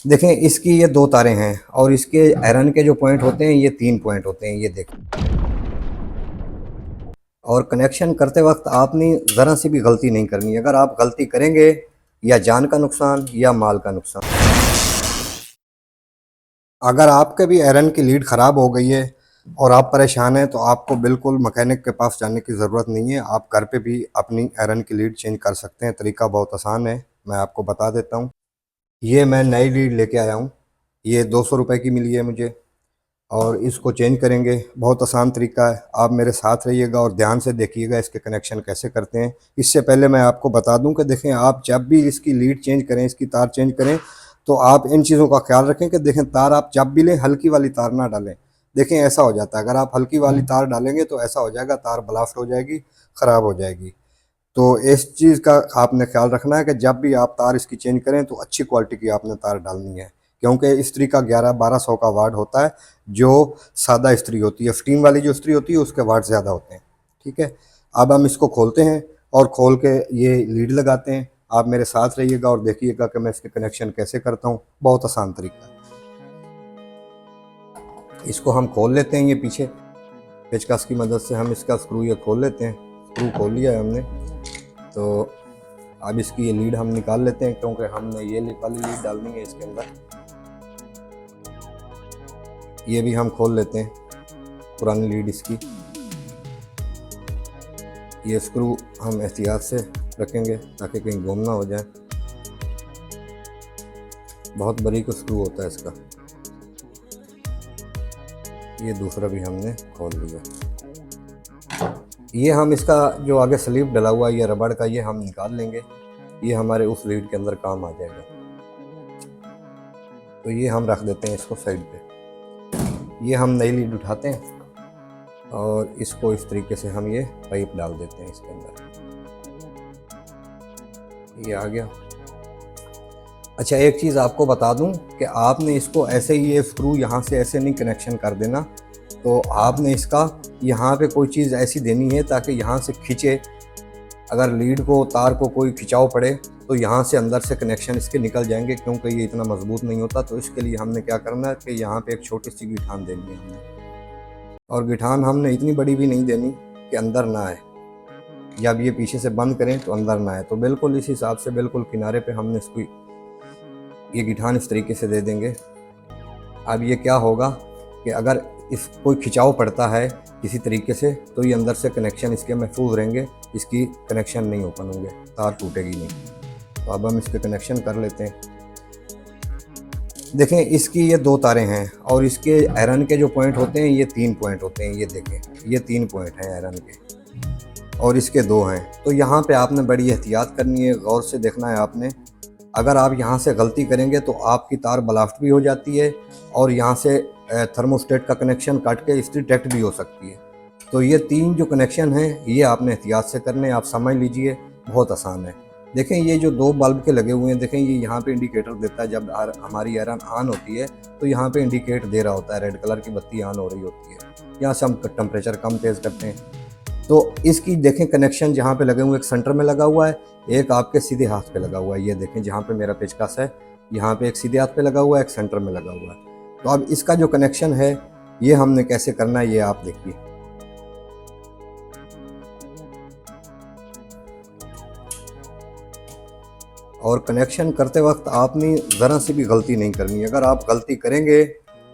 देखें इसकी ये 2 तारें हैं और इसके आयरन के जो पॉइंट होते हैं ये 3 पॉइंट होते हैं, ये देखें। और कनेक्शन करते वक्त आपने ज़रा सी भी गलती नहीं करनी। अगर आप गलती करेंगे या जान का नुकसान या माल का नुकसान। अगर आपके भी आयरन की लीड ख़राब हो गई है और आप परेशान हैं तो आपको बिल्कुल मैकेनिक के पास जाने की ज़रूरत नहीं है। आप घर पे भी अपनी आयरन की लीड चेंज कर सकते हैं। तरीका बहुत आसान है, मैं आपको बता देता हूँ। ये मैं नई लीड लेके आया हूँ, ये 200 रुपये की मिली है मुझे और इसको चेंज करेंगे। बहुत आसान तरीका है, आप मेरे साथ रहिएगा और ध्यान से देखिएगा इसके कनेक्शन कैसे करते हैं। इससे पहले मैं आपको बता दूं कि देखें, आप जब भी इसकी लीड चेंज करें, इसकी तार चेंज करें, तो आप इन चीज़ों का ख्याल रखें कि देखें तार आप जब भी लें हल्की वाली तार ना डालें। देखें ऐसा हो जाता है, अगर आप हल्की वाली तार डालेंगे तो ऐसा हो जाएगा, तार ब्लास्ट हो जाएगी, ख़राब हो जाएगी। तो इस चीज़ का आपने ख्याल रखना है कि जब भी आप तार इसकी चेंज करें तो अच्छी क्वालिटी की आपने तार डालनी है, क्योंकि इस्त्री का 1100-1200 का वाट होता है जो सादा इस्त्री होती है। स्टीम वाली जो इस्त्री होती है उसके वाट ज़्यादा होते हैं। ठीक है, अब हम इसको खोलते हैं और खोल के ये लीड लगाते हैं। आप मेरे साथ रहिएगा और देखिएगा कि मैं इसके कनेक्शन कैसे करता हूँ। बहुत आसान तरीका है। इसको हम खोल लेते हैं, ये पीछे पेचकस की मदद से हम इसका स्क्रू ये खोल लेते हैं। स्क्रू खोल लिया है हमने, तो अब इसकी ये लीड हम निकाल लेते हैं, क्योंकि हमने ये वाली लीड डालनी है इसके अंदर। ये भी हम खोल लेते हैं, पुरानी लीड इसकी। ये स्क्रू हम एहतियात से रखेंगे ताकि कहीं गुम ना हो जाए। बहुत बारीक स्क्रू होता है इसका। ये दूसरा भी हमने खोल लिया। ये हम इसका जो आगे स्लीव डला हुआ है ये रबड़ का, ये हम निकाल लेंगे। ये हमारे उस लीड के अंदर काम आ जाएगा। तो ये हम रख देते हैं इसको साइड पे। ये हम नई लीड उठाते हैं और इसको इस तरीके से हम ये पाइप डाल देते हैं इसके अंदर। ये आ गया। अच्छा, एक चीज़ आपको बता दूं कि आपने इसको ऐसे ही ये स्क्रू यहाँ से ऐसे नहीं कनेक्शन कर देना। तो आपने इसका यहाँ पे कोई चीज़ ऐसी देनी है ताकि यहाँ से खींचे। अगर लीड को, तार को कोई खिंचाव पड़े तो यहाँ से अंदर से कनेक्शन इसके निकल जाएंगे, क्योंकि ये इतना मजबूत नहीं होता। तो इसके लिए हमने क्या करना है कि यहाँ पे एक छोटी सी गिठान देनी है हमने। और गिठान हमने इतनी बड़ी भी नहीं देनी कि अंदर ना आए, जब ये पीछे से बंद करें तो अंदर ना आए। तो बिल्कुल इस हिसाब से बिल्कुल किनारे पे हमने इसको ये गिठान इस तरीके से दे देंगे। अब ये क्या होगा कि अगर इस कोई खिंचाव पड़ता है किसी तरीके से तो ये अंदर से कनेक्शन इसके महफूज रहेंगे, इसकी कनेक्शन नहीं ओपन होंगे, तार टूटेगी नहीं। तो अब हम इसके कनेक्शन कर लेते हैं। देखें इसकी ये 2 तारें हैं और इसके आयरन के जो पॉइंट होते हैं ये 3 पॉइंट होते हैं, ये देखें ये 3 पॉइंट हैं आयरन के और इसके 2 हैं। तो यहाँ पे आपने बड़ी एहतियात करनी है, गौर से देखना है आपने। अगर आप यहाँ से गलती करेंगे तो आपकी तार ब्लास्ट भी हो जाती है और यहाँ से थर्मोस्टेट का कनेक्शन काट के इस्त्री डेक्ट भी हो सकती है। तो ये 3 जो कनेक्शन हैं ये आपने एहतियात से करने, आप समझ लीजिए, बहुत आसान है। देखें ये जो 2 बल्ब के लगे हुए हैं, देखें ये यहाँ पे इंडिकेटर देता है। जब हमारी आयरन ऑन होती है तो यहाँ पे इंडिकेट दे रहा होता है, रेड कलर की बत्ती ऑन हो रही होती है। यहाँ से हम टेम्परेचर कम तेज़ करते हैं। तो इसकी देखें कनेक्शन जहाँ पे लगे हुए, एक सेंटर में लगा हुआ है, एक आपके सीधे हाथ पे लगा हुआ है। ये देखें जहाँ पे मेरा पेचकस है, यहाँ पे एक सीधे हाथ पे लगा हुआ है, एक सेंटर में लगा हुआ है। तो अब इसका जो कनेक्शन है ये हमने कैसे करना है ये आप देखिए। और कनेक्शन करते वक्त आपने ज़रा सी भी गलती नहीं करनी। अगर आप गलती करेंगे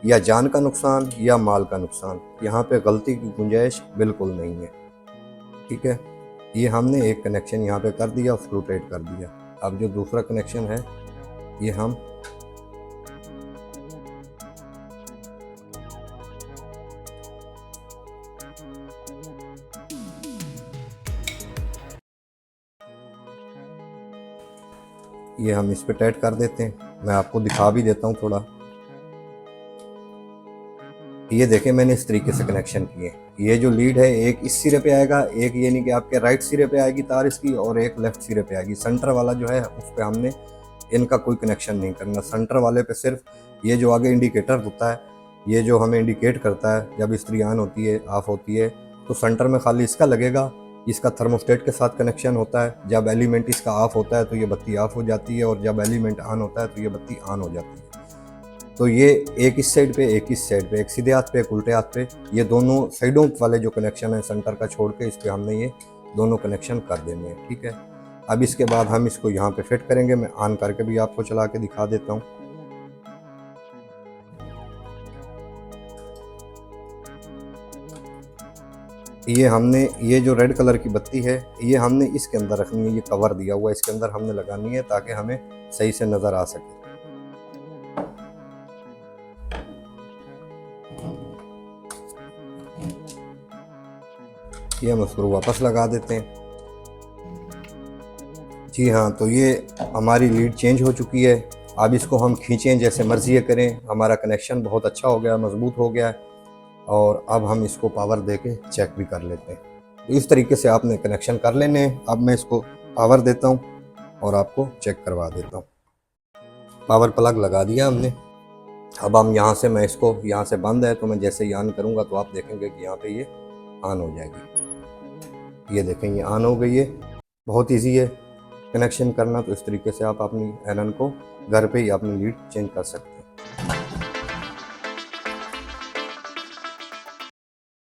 या जान का नुकसान या माल का नुकसान, यहाँ पे गलती की गुंजाइश बिल्कुल नहीं है। ठीक है, ये हमने एक कनेक्शन यहाँ पे कर दिया, स्क्रू टाइट कर दिया। अब जो दूसरा कनेक्शन है ये हम इस पे टाइट कर देते हैं। मैं आपको दिखा भी देता हूँ थोड़ा। ये देखें मैंने इस तरीके से कनेक्शन किए। ये जो लीड है एक इस सिरे पे आएगा, एक ये नहीं कि आपके राइट सिरे पे आएगी तार इसकी और एक लेफ्ट सिरे पे आएगी। सेंटर वाला जो है उस पर हमने इनका कोई कनेक्शन नहीं करना। सेंटर वाले पे सिर्फ ये जो आगे इंडिकेटर होता है, ये जो हमें इंडिकेट करता है जब इस्त्री ऑन होती है, ऑफ होती है, तो सेंटर में खाली इसका लगेगा इसका थर्मोस्टेट के साथ कनेक्शन होता है। जब एलिमेंट इसका ऑफ होता है तो ये बत्ती ऑफ हो जाती है, और जब एलिमेंट ऑन होता है तो ये बत्ती ऑन हो जाती है। तो ये एक इस साइड पे, एक इस साइड पे, एक सीधे हाथ पे, एक उल्टे हाथ पे, ये दोनों साइडों वाले जो कनेक्शन है सेंटर का छोड़ के, इस पे हमने ये दोनों कनेक्शन कर देने हैं। ठीक है, अब इसके बाद हम इसको यहाँ पे फिट करेंगे। मैं ऑन करके भी आपको चला के दिखा देता हूँ। ये जो रेड कलर की बत्ती है, ये हमने इसके अंदर रखनी है। ये कवर दिया हुआ है, इसके अंदर हमने लगानी है ताकि हमें सही से नज़र आ सके। ये हम स्क्रू वापस लगा देते हैं। जी हाँ, तो ये हमारी लीड चेंज हो चुकी है। अब इसको हम खींचें जैसे मर्जी करें। हमारा कनेक्शन बहुत अच्छा हो गया, मजबूत हो गया है, और अब हम इसको पावर दे के चेक भी कर लेते हैं। तो इस तरीके से आपने कनेक्शन कर लेने हैं। अब मैं इसको पावर देता हूँ और आपको चेक करवा देता हूँ। पावर प्लग लगा दिया हमने। अब हम यहाँ से, मैं इसको यहाँ से बंद है, तो मैं जैसे ही ऑन करूँगा तो आप देखेंगे कि यहाँ पे ये ऑन हो जाएगी। ये देखें, ये ऑन हो गई है। बहुत ईजी है कनेक्शन करना। तो इस तरीके से आप अपनी आयरन को घर पे ही अपनी लीड चेंज कर सकते हैं।